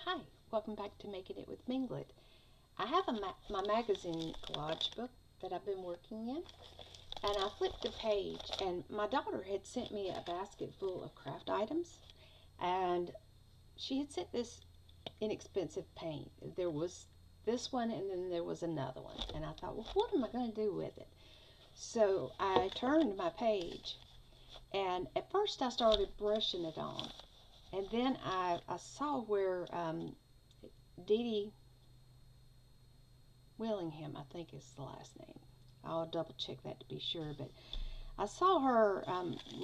Hi, welcome back to Making It with Minglet. I have my magazine collage book that I've been working in, and I flipped the page, and my daughter had sent me a basket full of craft items, and she had sent this inexpensive paint. There was this one, and then there was another one, and I thought, well, what am I going to do with it? So I turned my page, and at first I started brushing it on, and then I saw where Dee Dee Willingham, I think is the last name. I'll double check that to be sure. But I saw her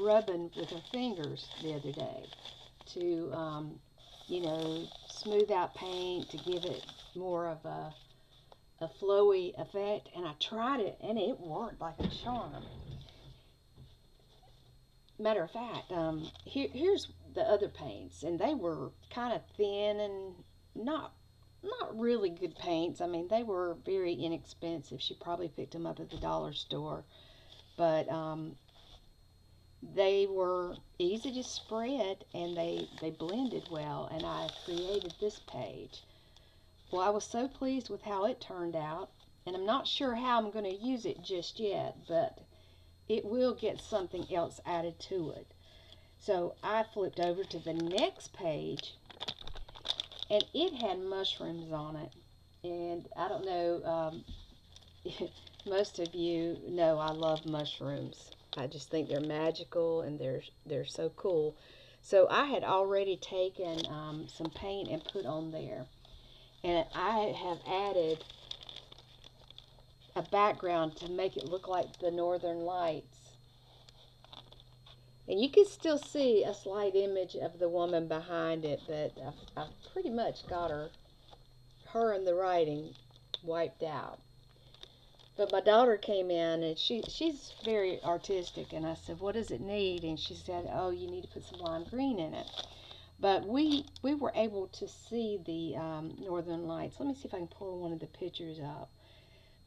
rubbing with her fingers the other day to, smooth out paint to give it more of a flowy effect. And I tried it and it worked like a charm. Matter of fact, here's the other paints, and they were kind of thin and not not really good paints. I mean, they were very inexpensive. She probably picked them up at the dollar store, but they were easy to spread and they blended well. And I created this page. Well, I was so pleased with how it turned out, and I'm not sure how I'm going to use it just yet, but it will get something else added to it. So I flipped over to the next page, and it had mushrooms on it. And I don't know, most of you know I love mushrooms. I just think they're magical and they're so cool. So I had already taken some paint and put on there, and I have added a background to make it look like the Northern Lights. And you can still see a slight image of the woman behind it, but I've pretty much got her and the writing wiped out. But my daughter came in and she's very artistic, and I said, "What does it need?" And she said, "Oh, you need to put some lime green in it." But we were able to see the Northern Lights. Let me see if I can pull one of the pictures up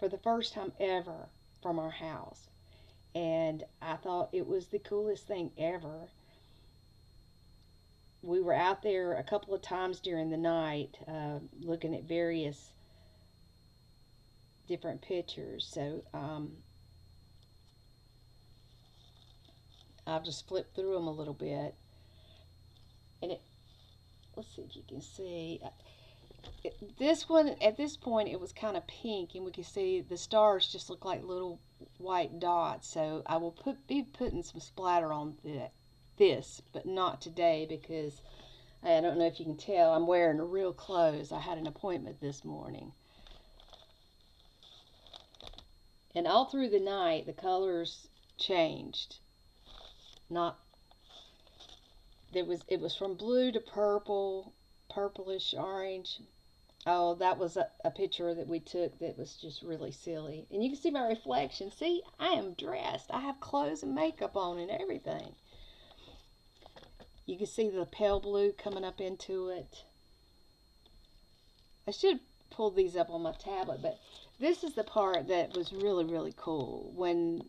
for the first time ever from our house, and I thought it was the coolest thing ever. We were out there a couple of times during the night looking at various different pictures. So I've just flipped through them a little bit, and let's see if you can see. This one at this point it was kind of pink, and we could see the stars just look like little white dots. So I will be putting some splatter on this, but not today because I don't know if you can tell I'm wearing real clothes. I had an appointment this morning. And all through the night, the colors changed. Not it was from blue to purple, purplish orange. Oh, that was a picture that we took that was just really silly. And you can see my reflection. See, I am dressed. I have clothes and makeup on and everything. You can see the pale blue coming up into it. I should pull these up on my tablet, but this is the part that was really, really cool. When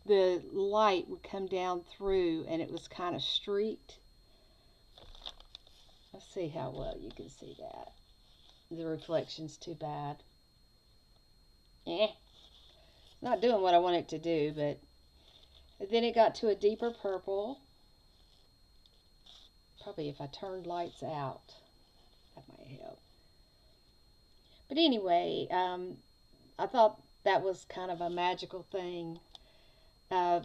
the light would come down through and it was kind of streaked. Let's see how well you can see that. The reflection's too bad. Not doing what I want it to do, but then it got to a deeper purple. Probably if I turned lights out, that might help. But anyway, I thought that was kind of a magical thing. Uh,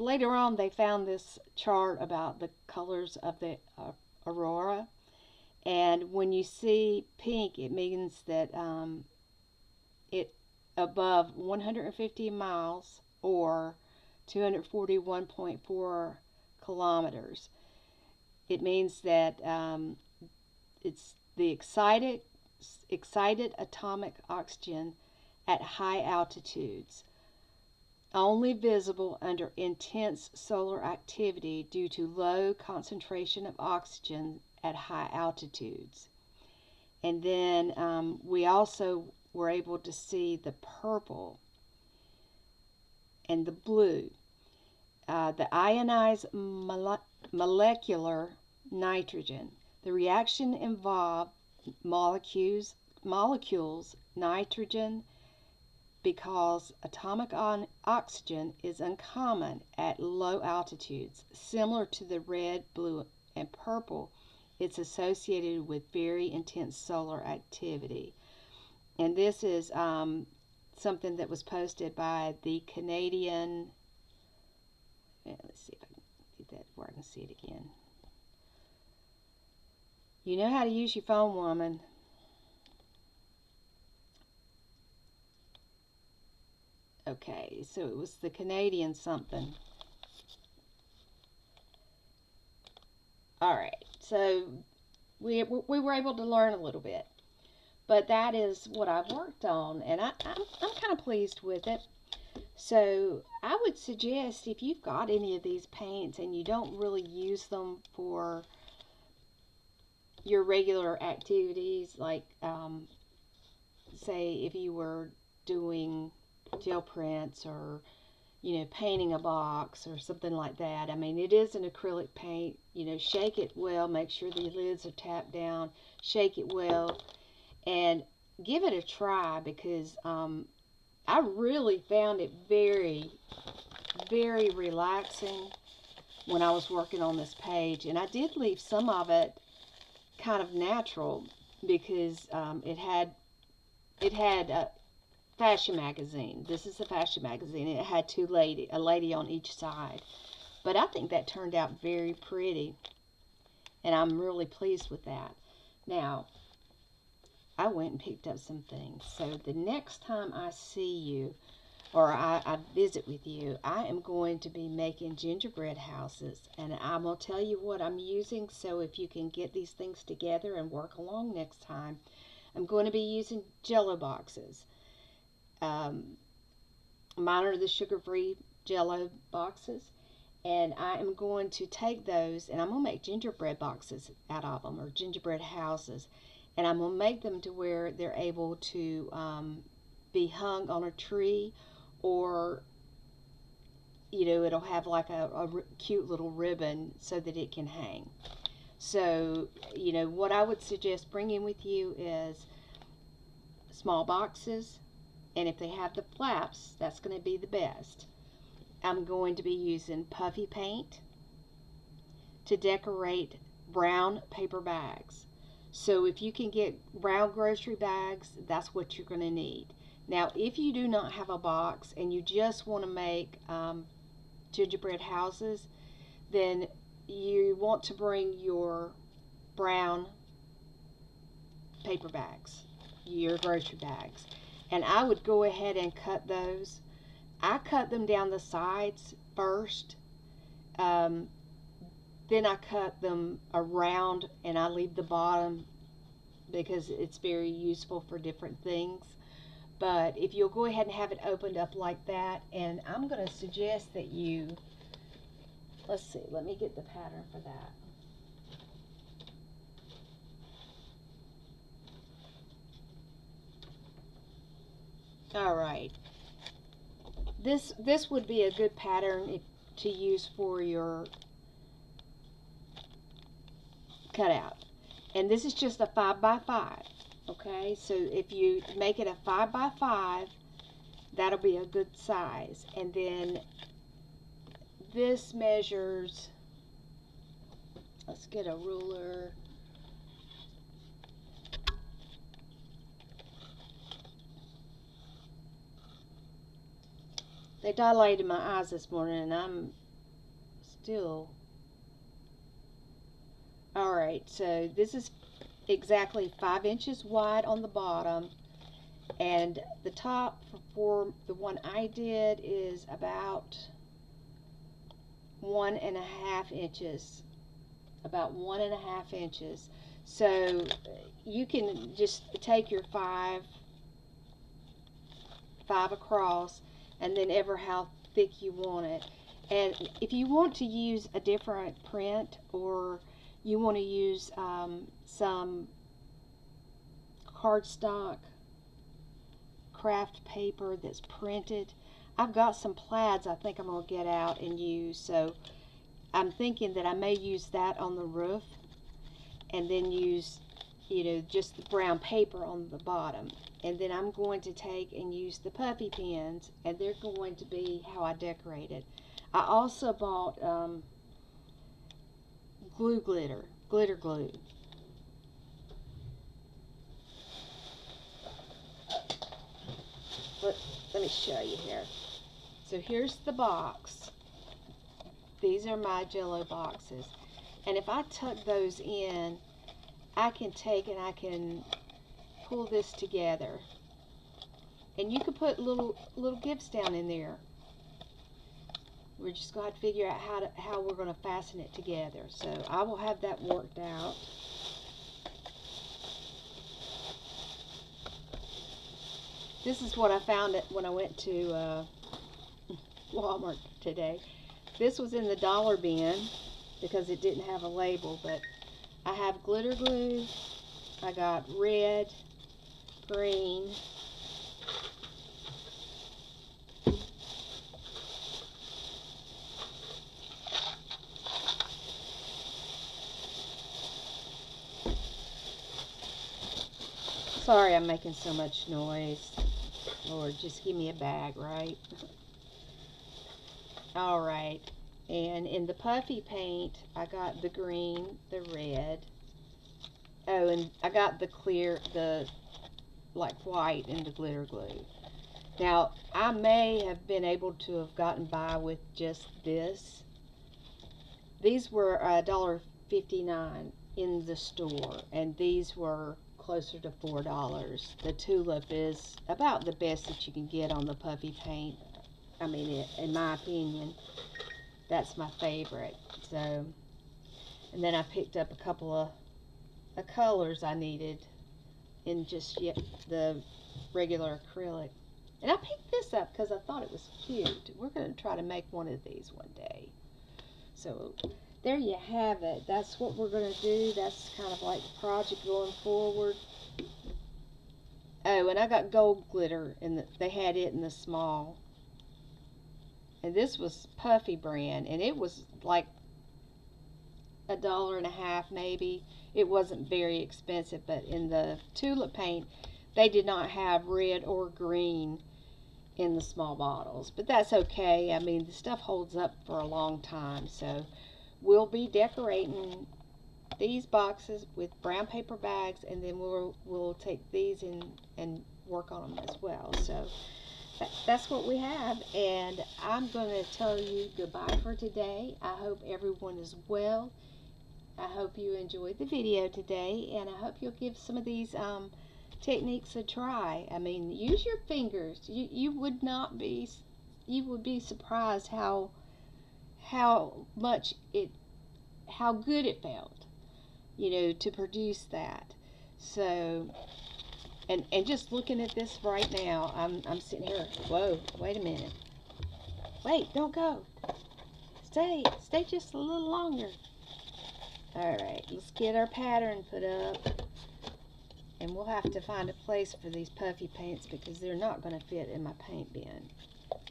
Later on, they found this chart about the colors of the aurora, and when you see pink, it means that it above 150 miles or 241.4 kilometers. It means that it's the excited atomic oxygen at high altitudes, only visible under intense solar activity due to low concentration of oxygen at high altitudes. And then we also were able to see the purple and the blue. The ionized molecular nitrogen, The reaction involved molecules nitrogen, because atomic oxygen is uncommon at low altitudes. Similar to the red, blue, and purple, it's associated with very intense solar activity. And this is something that was posted by the Canadian. Let's see if I can get that where I can see it again. You know how to use your phone, woman. Okay, so it was the Canadian something. All right, so we were able to learn a little bit, but that is what I've worked on, and I'm kind of pleased with it. So I would suggest, if you've got any of these paints and you don't really use them for your regular activities, like say if you were doing gel prints, or painting a box or something like that. I mean, it is an acrylic paint. Shake it well, make sure the lids are tapped down, shake it well, and give it a try, because I really found it very, very relaxing when I was working on this page. And I did leave some of it kind of natural, because it had a fashion magazine. This is a fashion magazine. It had a lady on each side. But I think that turned out very pretty, and I'm really pleased with that. Now, I went and picked up some things. So the next time I see you, or I visit with you, I am going to be making gingerbread houses, and I'm going to tell you what I'm using, so if you can get these things together and work along next time. I'm going to be using Jello boxes. Mine are the sugar-free Jello boxes, and I am going to take those, and I'm going to make gingerbread boxes out of them, or gingerbread houses, and I'm going to make them to where they're able to be hung on a tree, or it'll have like a cute little ribbon so that it can hang. So what I would suggest bringing with you is small boxes, and if they have the flaps, that's going to be the best. I'm going to be using puffy paint to decorate brown paper bags. So if you can get brown grocery bags, that's what you're going to need. Now, if you do not have a box and you just want to make gingerbread houses, then you want to bring your brown paper bags, your grocery bags. And I would go ahead and cut those. I cut them down the sides first. Then I cut them around, and I leave the bottom because it's very useful for different things. But if you'll go ahead and have it opened up like that, and I'm going to suggest that you, let's see, let me get the pattern for that. All right. This would be a good pattern to use for your cutout. And this is just a 5x5. Okay, so if you make it a 5x5, that'll be a good size. And then this measures, let's get a ruler. They dilated my eyes this morning, and I'm still. Alright, so this is exactly 5 inches wide on the bottom, and the top for the one I did is about 1.5 inches. About 1.5 inches. So you can just take your 5 across, and then ever how thick you want it. And if you want to use a different print, or you want to use some cardstock craft paper that's printed, I've got some plaids I think I'm going to get out and use. So I'm thinking that I may use that on the roof. and then use, just the brown paper on the bottom. And then I'm going to take and use the puffy pins, and they're going to be how I decorate it. I also bought glitter glue. Let me show you here. So here's the box. These are my Jello boxes. And if I tuck those in, I can take and I can pull this together. And you can put little gifts down in there. We're just going to have to figure out how we're going to fasten it together. So I will have that worked out. This is what I found when I went to Walmart today. This was in the dollar bin because it didn't have a label, but I have glitter glue. I got red, green, sorry I'm making so much noise. Lord, just give me a bag, right? Alright, and in the puffy paint, I got the green, the red. Oh, and I got the clear, like white in the glitter glue. Now, I may have been able to have gotten by with just this. These were $1.59 in the store, and these were closer to $4. The tulip is about the best that you can get on the puffy paint. I mean, in my opinion, that's my favorite. So, and then I picked up a couple of colors I needed in just the regular acrylic. And I picked this up because I thought it was cute. We're going to try to make one of these one day. So there you have it. That's what we're going to do. That's kind of like the project going forward. Oh, and I got gold glitter, and they had it in the small. And this was Puffy brand, and it was like $1.50 maybe. It wasn't very expensive, but in the tulip paint, they did not have red or green in the small bottles. But that's okay. I mean, the stuff holds up for a long time. So we'll be decorating these boxes with brown paper bags, and then we'll take these and work on them as well. So that's what we have, and I'm going to tell you goodbye for today. I hope everyone is well. I hope you enjoyed the video today, and I hope you'll give some of these techniques a try. I mean, use your fingers. You would be surprised how good it felt, to produce that. So, and just looking at this right now, I'm sitting here. Whoa, wait a minute. Wait, don't go. Stay just a little longer. Alright, let's get our pattern put up. And we'll have to find a place for these puffy paints because they're not going to fit in my paint bin.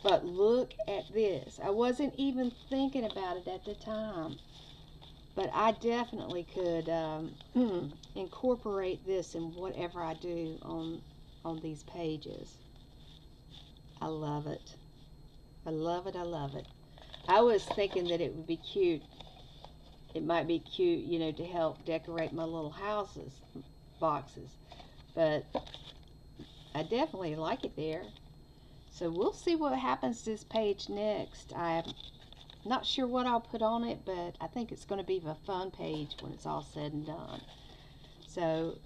But look at this. I wasn't even thinking about it at the time. But I definitely could incorporate this in whatever I do on these pages. I love it. I love it. I love it. I was thinking that it would be cute. It might be cute, to help decorate my little boxes. But I definitely like it there. So we'll see what happens to this page next. I'm not sure what I'll put on it, but I think it's going to be a fun page when it's all said and done. So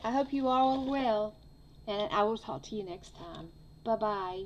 I hope you all are well, and I will talk to you next time. Bye-bye.